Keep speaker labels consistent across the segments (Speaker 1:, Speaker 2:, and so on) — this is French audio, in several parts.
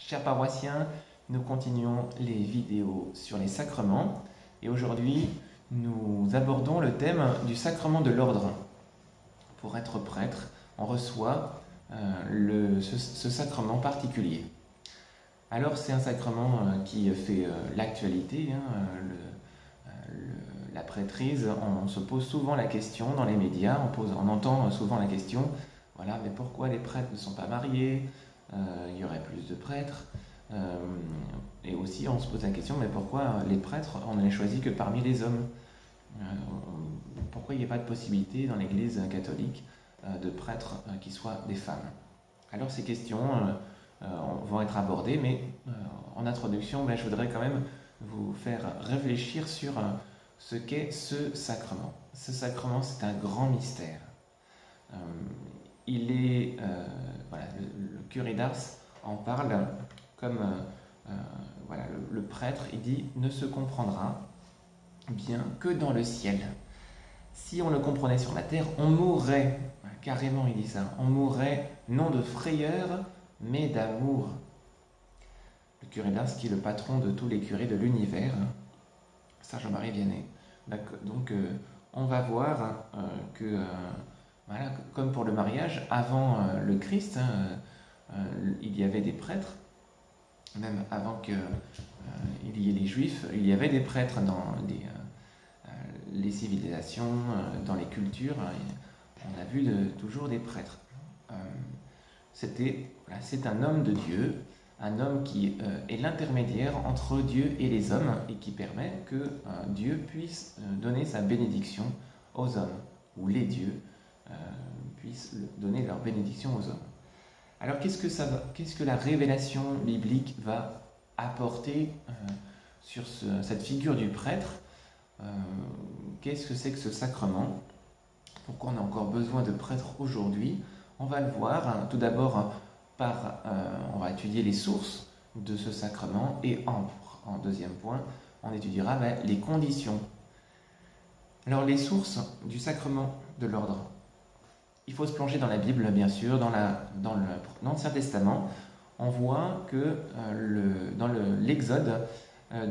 Speaker 1: Chers paroissiens, nous continuons les vidéos sur les sacrements et aujourd'hui nous abordons le thème du sacrement de l'ordre. Pour être prêtre, on reçoit ce sacrement particulier. Alors c'est un sacrement qui fait l'actualité, la prêtrise. On se pose souvent la question dans les médias, on entend souvent la question, voilà, mais pourquoi les prêtres ne sont pas mariés? Il y aurait plus de prêtres. Et aussi on se pose la question, mais pourquoi les prêtres, on ne les choisit que parmi les hommes? Pourquoi il n'y a pas de possibilité dans l'Église catholique de prêtres qui soient des femmes? Alors ces questions vont être abordées, mais en introduction, je voudrais quand même vous faire réfléchir sur ce qu'est ce sacrement. Ce sacrement, c'est un grand mystère. Le curé d'Ars en parle comme le prêtre, il dit « ne se comprendra bien que dans le ciel ». Si on le comprenait sur la terre, on mourrait, carrément il dit ça, on mourrait non de frayeur, mais d'amour. Le curé d'Ars, qui est le patron de tous les curés de l'univers, Saint Jean-Marie Vianney. Donc on va voir que, comme pour le mariage, avant le Christ, il y avait des prêtres, même avant qu'il y ait les Juifs, il y avait des prêtres dans les civilisations, dans les cultures, on a vu toujours des prêtres. C'est un homme de Dieu, un homme qui est l'intermédiaire entre Dieu et les hommes et qui permet que Dieu puisse donner sa bénédiction aux hommes, ou les dieux puissent donner leur bénédiction aux hommes. Alors qu'est-ce que la révélation biblique va apporter sur cette figure du prêtre? Qu'est-ce que c'est que ce sacrement? Pourquoi on a encore besoin de prêtres aujourd'hui? On va le voir tout d'abord on va étudier les sources de ce sacrement et en deuxième point, on étudiera les conditions. Alors les sources du sacrement de l'ordre. Il faut se plonger dans la Bible, bien sûr, dans l'Ancien Testament. On voit que dans l'Exode,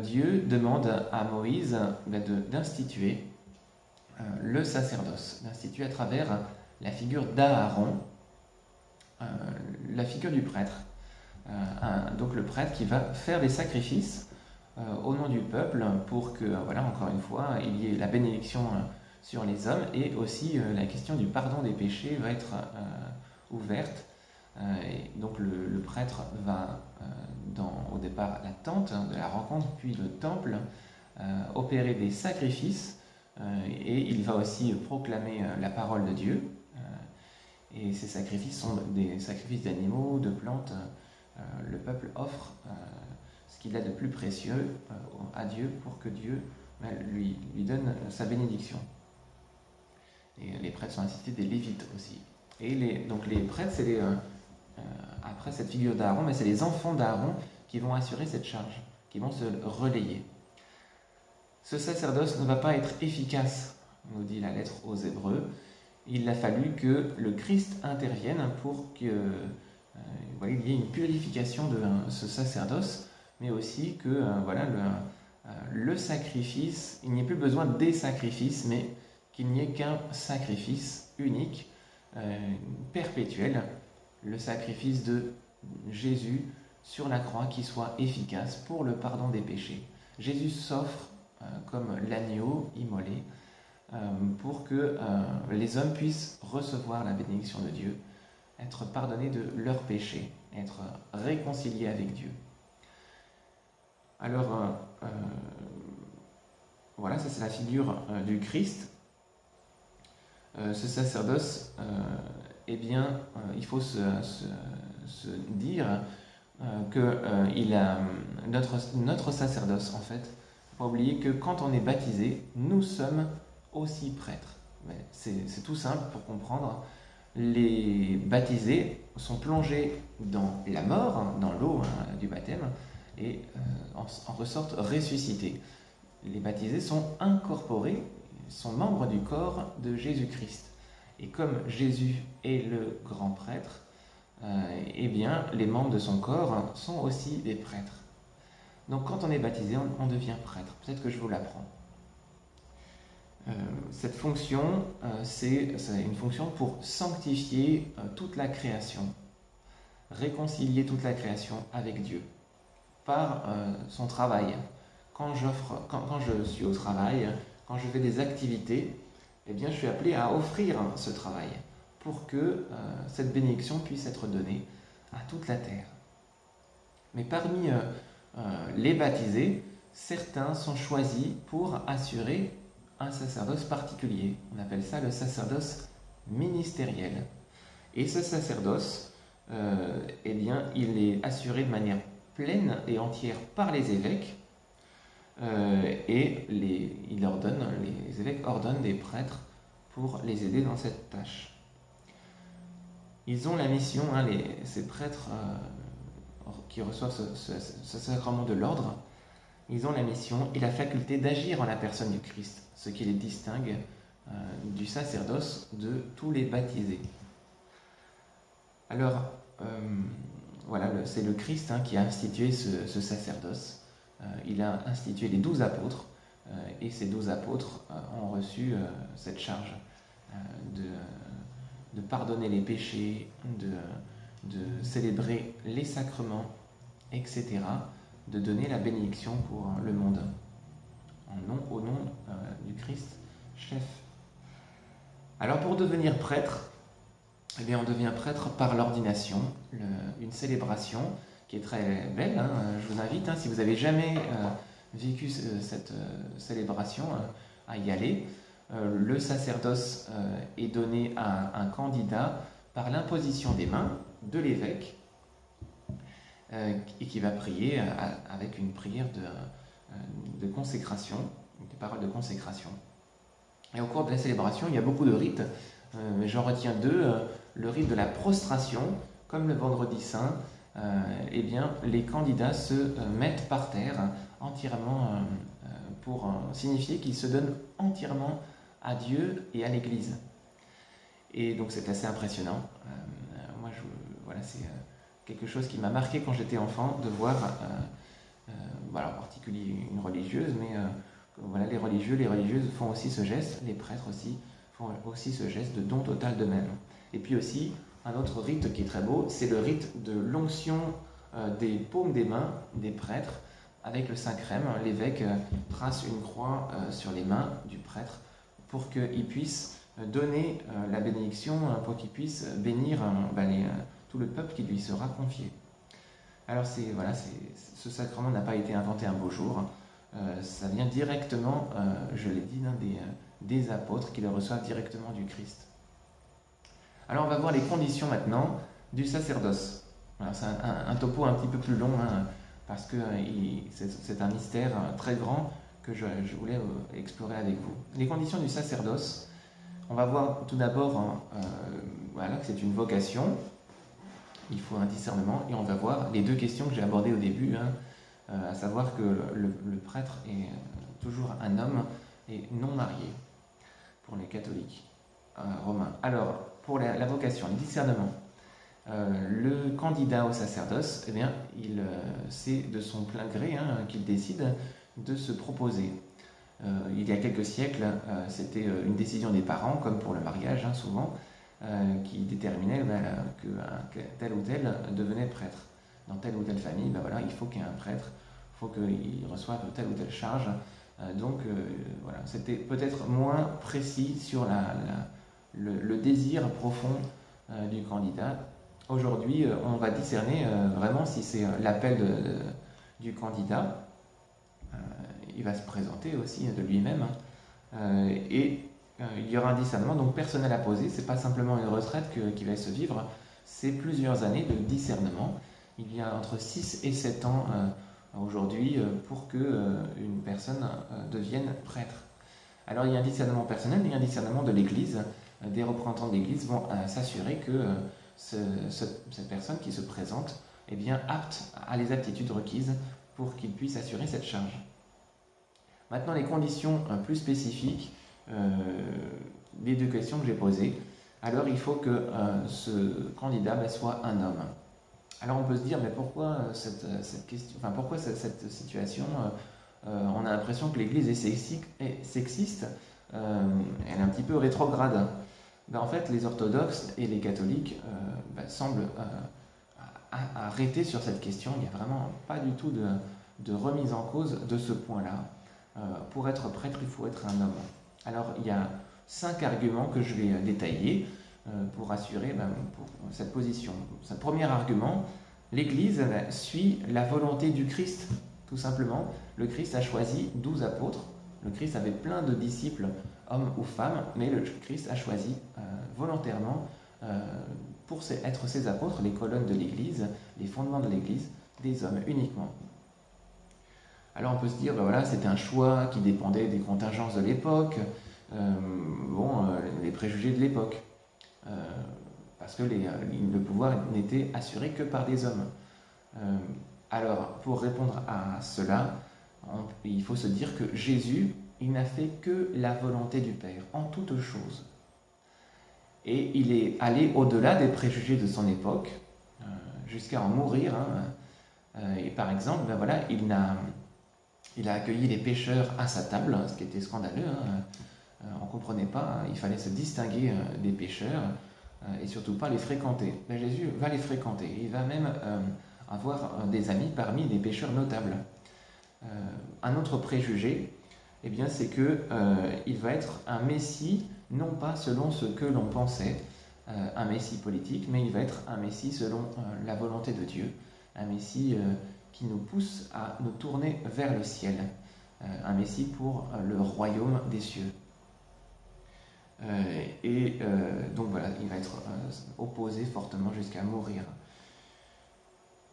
Speaker 1: Dieu demande à Moïse d'instituer le sacerdoce, d'instituer à travers la figure d'Aaron, la figure du prêtre. Donc le prêtre qui va faire des sacrifices au nom du peuple pour que, encore une fois, il y ait la bénédiction sur les hommes et aussi la question du pardon des péchés va être ouverte. Et donc le prêtre va au départ la tente de la rencontre, puis le temple, opérer des sacrifices et il va aussi proclamer la parole de Dieu. Et ces sacrifices sont des sacrifices d'animaux, de plantes. Le peuple offre ce qu'il a de plus précieux à Dieu pour que Dieu lui donne sa bénédiction. Et les prêtres sont assistés des Lévites aussi. Et donc les prêtres, c'est après cette figure d'Aaron, mais c'est les enfants d'Aaron qui vont assurer cette charge, qui vont se relayer. Ce sacerdoce ne va pas être efficace, nous dit la lettre aux Hébreux. Il a fallu que le Christ intervienne pour qu'il y ait une purification de ce sacerdoce, mais aussi que le sacrifice, il n'y ait plus besoin des sacrifices, mais qu'il n'y ait qu'un sacrifice unique, perpétuel, le sacrifice de Jésus sur la croix qui soit efficace pour le pardon des péchés. Jésus s'offre comme l'agneau immolé pour que les hommes puissent recevoir la bénédiction de Dieu, être pardonnés de leurs péchés, être réconciliés avec Dieu. Alors, ça c'est la figure du Christ. Ce sacerdoce, il faut se dire que notre sacerdoce, en fait, il ne faut pas oublier que quand on est baptisé, nous sommes aussi prêtres. C'est tout simple pour comprendre. Les baptisés sont plongés dans la mort, dans l'eau du baptême, et en ressortent ressuscités. Les baptisés sont incorporés, sont membres du corps de Jésus-Christ. Et comme Jésus est le grand prêtre, eh bien, les membres de son corps sont aussi des prêtres. Donc quand on est baptisé, on devient prêtre. Peut-être que je vous l'apprends. Cette fonction, c'est une fonction pour sanctifier toute la création, réconcilier toute la création avec Dieu par son travail. Quand je suis au travail, quand je fais des activités, eh bien, je suis appelé à offrir ce travail pour que cette bénédiction puisse être donnée à toute la terre. Mais parmi les baptisés, certains sont choisis pour assurer un sacerdoce particulier. On appelle ça le sacerdoce ministériel. Et ce sacerdoce, eh bien, il est assuré de manière pleine et entière par les évêques, et les évêques ordonnent des prêtres pour les aider dans cette tâche. Ils ont la mission, ces prêtres qui reçoivent ce sacrement de l'ordre, ils ont la mission et la faculté d'agir en la personne du Christ, ce qui les distingue du sacerdoce de tous les baptisés. Alors, voilà, c'est le Christ qui a institué ce sacerdoce. Il a institué les 12 apôtres, et ces 12 apôtres ont reçu cette charge de pardonner les péchés, de célébrer les sacrements, etc., de donner la bénédiction pour le monde, au nom du Christ chef. Alors pour devenir prêtre, eh bien, on devient prêtre par l'ordination, une célébration qui est très belle. Je vous invite, si vous n'avez jamais vécu cette célébration, à y aller. Le sacerdoce est donné à un candidat par l'imposition des mains de l'évêque, et qui va prier avec une prière de consécration, des paroles de consécration. Et au cours de la célébration, il y a beaucoup de rites, mais j'en retiens deux. Le rite de la prostration, comme le vendredi saint, eh bien, les candidats se mettent par terre entièrement pour signifier qu'ils se donnent entièrement à Dieu et à l'Église. Et donc c'est assez impressionnant. Voilà, c'est quelque chose qui m'a marqué quand j'étais enfant, de voir, en particulier une religieuse, mais voilà, les religieux, les religieuses font aussi ce geste, les prêtres aussi font aussi ce geste de don total d'eux-mêmes. Et puis aussi, un autre rite qui est très beau, c'est le rite de l'onction des paumes des mains des prêtres avec le Saint-Crème. L'évêque trace une croix sur les mains du prêtre pour qu'il puisse donner la bénédiction, pour qu'il puisse bénir tout le peuple qui lui sera confié. Alors ce sacrement n'a pas été inventé un beau jour, ça vient directement, je l'ai dit, des apôtres qui le reçoivent directement du Christ. Alors on va voir les conditions maintenant du sacerdoce. Alors c'est un topo un petit peu plus long, parce que c'est un mystère très grand que je voulais explorer avec vous. Les conditions du sacerdoce, on va voir tout d'abord que c'est une vocation, il faut un discernement, et on va voir les deux questions que j'ai abordées au début, à savoir que le prêtre est toujours un homme et non marié pour les catholiques romains. Alors, pour la vocation, le discernement, le candidat au sacerdoce, eh bien, c'est de son plein gré qu'il décide de se proposer. Il y a quelques siècles, c'était une décision des parents, comme pour le mariage souvent, qui déterminait que tel ou tel devenait prêtre. Dans telle ou telle famille, il faut qu'il y ait un prêtre, il faut qu'il reçoive telle ou telle charge. C'était peut-être moins précis sur le désir profond du candidat. Aujourd'hui, on va discerner vraiment si c'est l'appel du candidat. Il va se présenter aussi de lui-même. Et il y aura un discernement donc personnel à poser. Ce n'est pas simplement une retraite qui va se vivre, c'est plusieurs années de discernement. Il y a entre 6 et 7 ans aujourd'hui pour qu'une personne devienne prêtre. Alors il y a un discernement personnel, mais il y a un discernement de l'Église. Des représentants de l'Église vont s'assurer que cette personne qui se présente est bien apte à les aptitudes requises pour qu'il puisse assurer cette charge. Maintenant, les conditions plus spécifiques des deux questions que j'ai posées. alors il faut que ce candidat soit un homme. Alors on peut se dire, mais pourquoi cette question, enfin pourquoi cette situation on a l'impression que l'Église est sexiste, elle est un petit peu rétrograde. En fait, les orthodoxes et les catholiques semblent arrêter sur cette question. Il n'y a vraiment pas du tout de remise en cause de ce point-là. Pour être prêtre, il faut être un homme. Alors, il y a 5 arguments que je vais détailler pour assurer pour cette position. Ce premier argument, l'Église suit la volonté du Christ, tout simplement. Le Christ a choisi 12 apôtres. Le Christ avait plein de disciples, hommes ou femmes, mais le Christ a choisi volontairement, pour être ses apôtres, les colonnes de l'Église, les fondements de l'Église, des hommes uniquement. Alors on peut se dire, c'était un choix qui dépendait des contingences de l'époque, les préjugés de l'époque, parce que le pouvoir n'était assuré que par des hommes. Alors, pour répondre à cela, il faut se dire que Jésus, il n'a fait que la volonté du Père, en toutes choses. Et il est allé au-delà des préjugés de son époque, jusqu'à en mourir. Et par exemple, il a accueilli les pécheurs à sa table, ce qui était scandaleux. On ne comprenait pas, il fallait se distinguer des pécheurs, et surtout pas les fréquenter. Jésus va les fréquenter, il va même avoir des amis parmi les pécheurs notables. Un autre préjugé, c'est qu'il va être un Messie, non pas selon ce que l'on pensait, un Messie politique, mais il va être un Messie selon la volonté de Dieu, un Messie qui nous pousse à nous tourner vers le ciel, un Messie pour le royaume des cieux. Donc voilà, il va être opposé fortement jusqu'à mourir.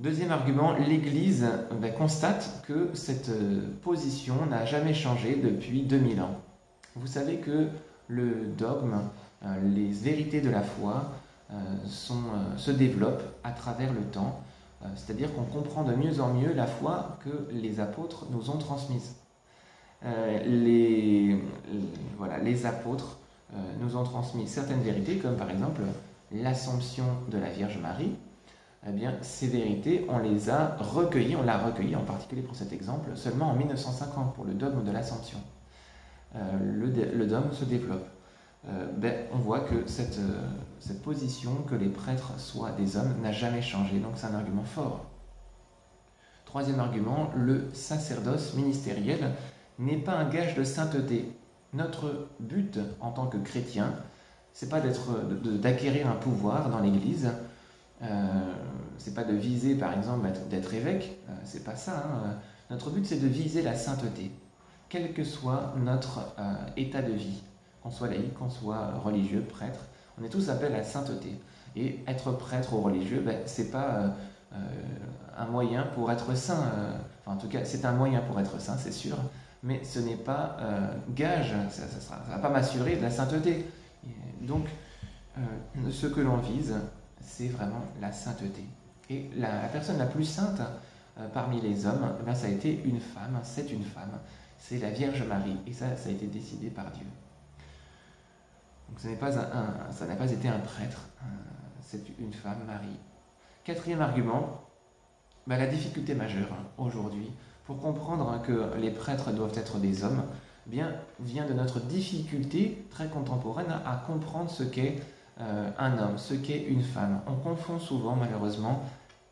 Speaker 1: Deuxième argument, l'Église constate que cette position n'a jamais changé depuis 2000 ans. Vous savez que le dogme, les vérités de la foi se développent à travers le temps, c'est-à-dire qu'on comprend de mieux en mieux la foi que les apôtres nous ont transmise. Les apôtres nous ont transmis certaines vérités, comme par exemple l'Assomption de la Vierge Marie. Ces vérités, on l'a recueillies en particulier pour cet exemple, seulement en 1950, pour le dogme de l'Assomption. Le dogme se développe. On voit que cette position, que les prêtres soient des hommes, n'a jamais changé, donc c'est un argument fort. Troisième argument, le sacerdoce ministériel n'est pas un gage de sainteté. Notre but en tant que chrétien, c'est pas d'acquérir un pouvoir dans l'Église, c'est pas de viser par exemple d'être évêque, c'est pas ça. Notre but c'est de viser la sainteté, quel que soit notre état de vie, qu'on soit laïque, qu'on soit religieux, prêtre, on est tous appelés à la sainteté. Et être prêtre ou religieux, c'est pas un moyen pour être saint, en tout cas c'est un moyen pour être saint, c'est sûr, mais ce n'est pas gage, ça ne va pas m'assurer de la sainteté. Donc ce que l'on vise, c'est vraiment la sainteté. Et la personne la plus sainte parmi les hommes, ça a été une femme, c'est une femme, c'est la Vierge Marie, et ça a été décidé par Dieu. Donc ça n'a pas été un prêtre, c'est une femme, Marie. Quatrième argument, la difficulté majeure aujourd'hui, pour comprendre que les prêtres doivent être des hommes, vient de notre difficulté très contemporaine à comprendre ce qu'est un homme, ce qu'est une femme. On confond souvent, malheureusement,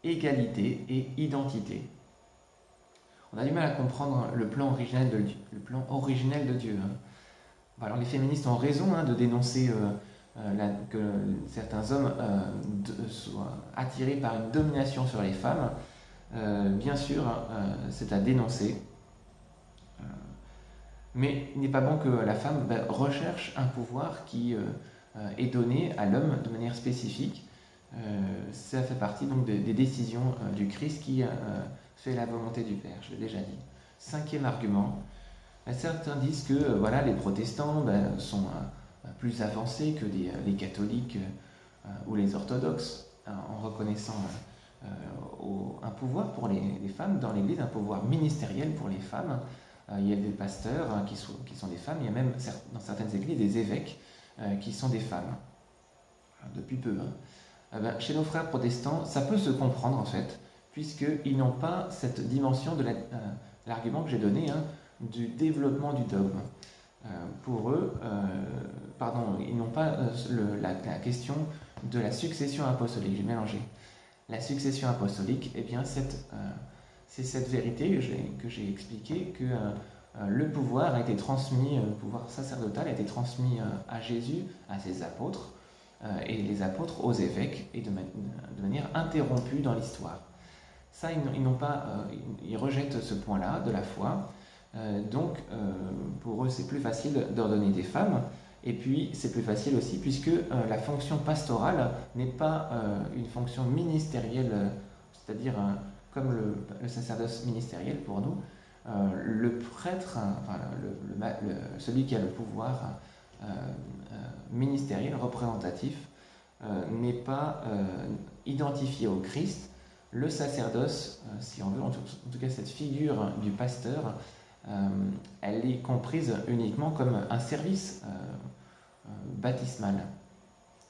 Speaker 1: égalité et identité. On a du mal à comprendre le plan originel de Dieu. Alors les féministes ont raison de dénoncer que certains hommes soient attirés par une domination sur les femmes. Bien sûr, c'est à dénoncer. Mais il n'est pas bon que la femme recherche un pouvoir qui est donné à l'homme de manière spécifique. Ça fait partie donc des décisions du Christ qui fait la volonté du Père, je l'ai déjà dit. Cinquième argument, certains disent que les protestants sont plus avancés que les catholiques ou les orthodoxes, en reconnaissant un pouvoir pour les femmes dans l'Église, un pouvoir ministériel pour les femmes. Il y a des pasteurs qui sont des femmes, il y a même dans certaines églises des évêques qui sont des femmes. depuis peu. Chez nos frères protestants, ça peut se comprendre en fait, puisqu'ils n'ont pas cette dimension de l'argument que j'ai donné, du développement du dogme. Pour eux, ils n'ont pas la question de la succession apostolique. J'ai mélangé. La succession apostolique, eh bien, c'est cette vérité que j'ai expliquée, que le pouvoir a été transmis, le pouvoir sacerdotal a été transmis à Jésus, à ses apôtres, et les apôtres aux évêques, et de manière interrompue dans l'histoire. Ça, ils rejettent ce point-là de la foi. Donc, pour eux, c'est plus facile d'ordonner des femmes. Et puis, c'est plus facile aussi puisque la fonction pastorale n'est pas une fonction ministérielle, c'est-à-dire comme le sacerdoce ministériel pour nous. Le prêtre, celui qui a le pouvoir ministériel, représentatif, n'est pas identifié au Christ. Le sacerdoce, si on veut, en tout cas cette figure du pasteur, elle est comprise uniquement comme un service baptismal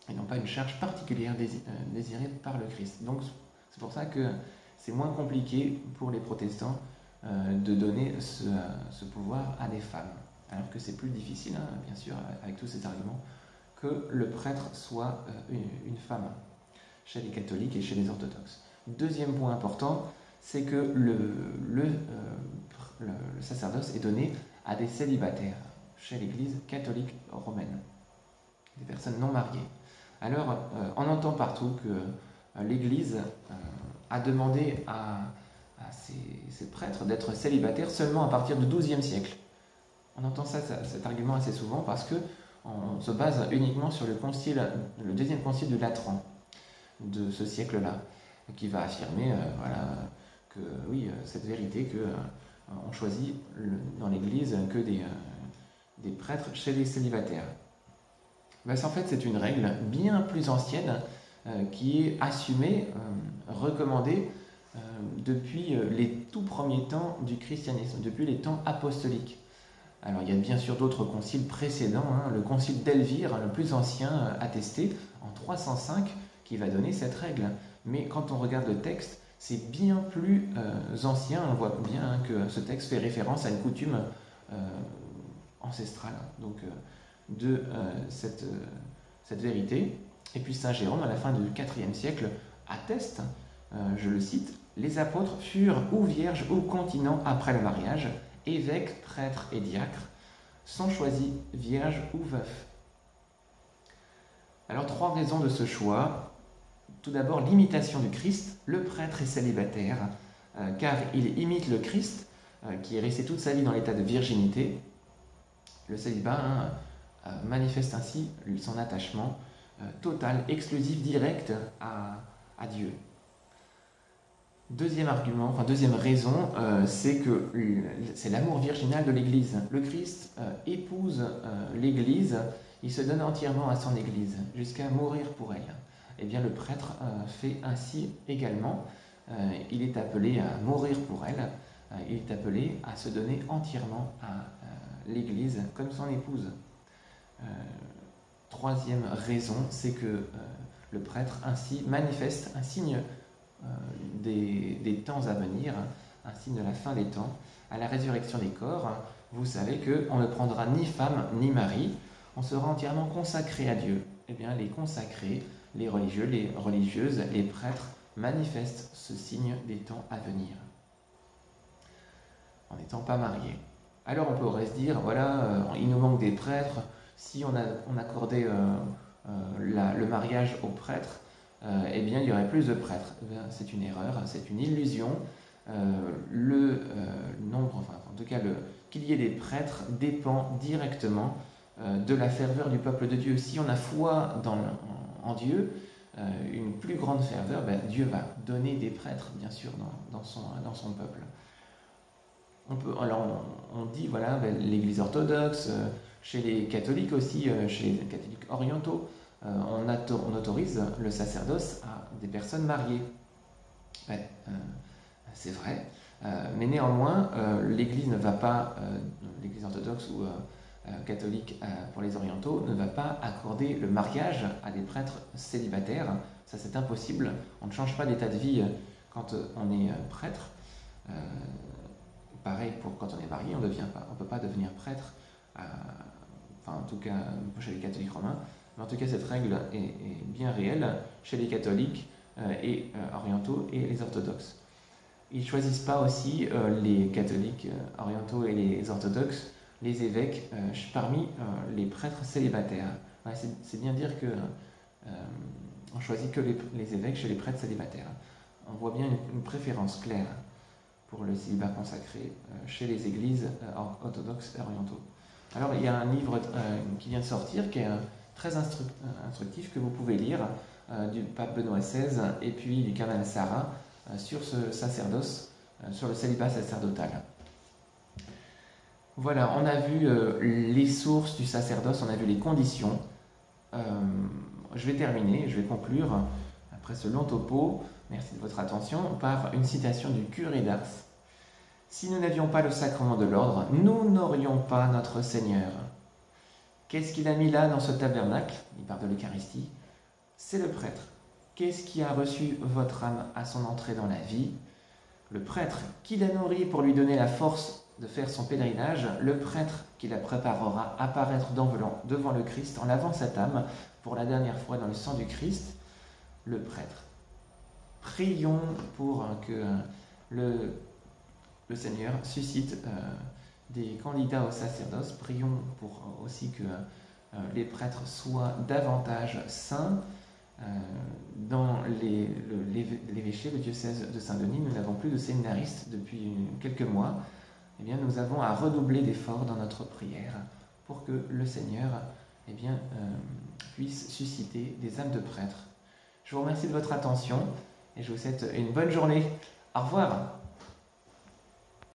Speaker 1: et non pas une charge particulière désirée par le Christ. Donc c'est pour ça que c'est moins compliqué pour les protestants de donner ce pouvoir à des femmes, alors que c'est plus difficile, bien sûr, avec tous ces arguments, que le prêtre soit une femme, chez les catholiques et chez les orthodoxes. Deuxième point important, c'est que le sacerdoce est donné à des célibataires, chez l'Église catholique romaine, des personnes non mariées. Alors, on entend partout que l'Église a demandé à ces prêtres d'être célibataires seulement à partir du XIIe siècle. On entend cet argument assez souvent parce qu'on se base uniquement sur le deuxième concile de Latran, de ce siècle-là, qui va affirmer que oui, cette vérité qu'on choisit dans l'Église que des prêtres chez les célibataires. En fait, c'est une règle bien plus ancienne qui est assumée, recommandée depuis les tout premiers temps du christianisme, depuis les temps apostoliques. Alors, il y a bien sûr d'autres conciles précédents, le concile d'Elvire, le plus ancien attesté, en 305, qui va donner cette règle. Mais quand on regarde le texte, c'est bien plus ancien. On voit bien que ce texte fait référence à une coutume ancestrale, donc de cette vérité. Et puis Saint Jérôme, à la fin du IVe siècle, atteste, je le cite, « Les apôtres furent ou vierges ou continents après le mariage, évêques, prêtres et diacres, sont choisis vierges ou veufs. » Alors, 3 raisons de ce choix. Tout d'abord, l'imitation du Christ. Le prêtre est célibataire, car il imite le Christ, qui est resté toute sa vie dans l'état de virginité. Le célibat manifeste ainsi son attachement total, exclusif, direct à Dieu. Deuxième raison, c'est que c'est l'amour virginal de l'Église. Le Christ épouse l'Église, il se donne entièrement à son Église, jusqu'à mourir pour elle. Eh bien, le prêtre fait ainsi également. Il est appelé à mourir pour elle, il est appelé à se donner entièrement à l'Église comme son épouse. Troisième raison, c'est que le prêtre ainsi manifeste un signe des temps à venir, un signe de la fin des temps. À la résurrection des corps, vous savez qu'on ne prendra ni femme ni mari, on sera entièrement consacré à Dieu. Eh bien, les consacrés, les religieux, les religieuses, les prêtres manifestent ce signe des temps à venir, en n'étant pas mariés. Alors on pourrait se dire, il nous manque des prêtres, si on accordait le mariage aux prêtres, eh bien il y aurait plus de prêtres. C'est une erreur, c'est une illusion. Le nombre, en tout cas qu'il y ait des prêtres dépend directement de la ferveur du peuple de Dieu. Si on a foi en Dieu, une plus grande ferveur, Dieu va donner des prêtres, bien sûr, dans son peuple. On dit, l'Église orthodoxe, chez les catholiques aussi, chez les catholiques orientaux, on autorise le sacerdoce à des personnes mariées. C'est vrai, mais néanmoins, l'Église ne va pas, l'Église orthodoxe ou catholique pour les orientaux ne va pas accorder le mariage à des prêtres célibataires. Ça, c'est impossible. On ne change pas d'état de vie quand on est prêtre. Pareil pour quand on est marié, on ne peut pas devenir prêtre, enfin en tout cas chez les catholiques romains. Mais en tout cas, cette règle est bien réelle chez les catholiques et orientaux et les orthodoxes. Ils ne choisissent pas aussi, les catholiques orientaux et les orthodoxes, les évêques parmi les prêtres célibataires. Ouais, c'est bien dire que on choisit que les évêques chez les prêtres célibataires. On voit bien une préférence claire pour le célibat consacré chez les églises orthodoxes et orientaux. Alors il y a un livre qui vient de sortir qui est très instructif que vous pouvez lire du pape Benoît XVI et puis du cardinal Sarah sur ce sacerdoce, sur le célibat sacerdotal. Voilà, on a vu les sources du sacerdoce, on a vu les conditions. Je vais terminer, je vais conclure, après ce long topo, merci de votre attention, par une citation du curé d'Ars. « Si nous n'avions pas le sacrement de l'ordre, nous n'aurions pas notre Seigneur. Qu'est-ce qu'il a mis là dans ce tabernacle ?» Il parle de l'Eucharistie. « C'est le prêtre. Qu'est-ce qui a reçu votre âme à son entrée dans la vie ? Le prêtre qui la nourrit pour lui donner la force de faire son pèlerinage, le prêtre qui la préparera à apparaître devant le Christ en lavant cette âme pour la dernière fois dans le sang du Christ, le prêtre. » Prions pour que le Seigneur suscite des candidats au sacerdoce. Prions pour aussi que les prêtres soient davantage saints. Dans l'évêché, le diocèse de Saint-Denis, nous n'avons plus de séminaristes depuis quelques mois. Eh bien, nous avons à redoubler d'efforts dans notre prière pour que le Seigneur puisse susciter des âmes de prêtres. Je vous remercie de votre attention et je vous souhaite une bonne journée. Au revoir.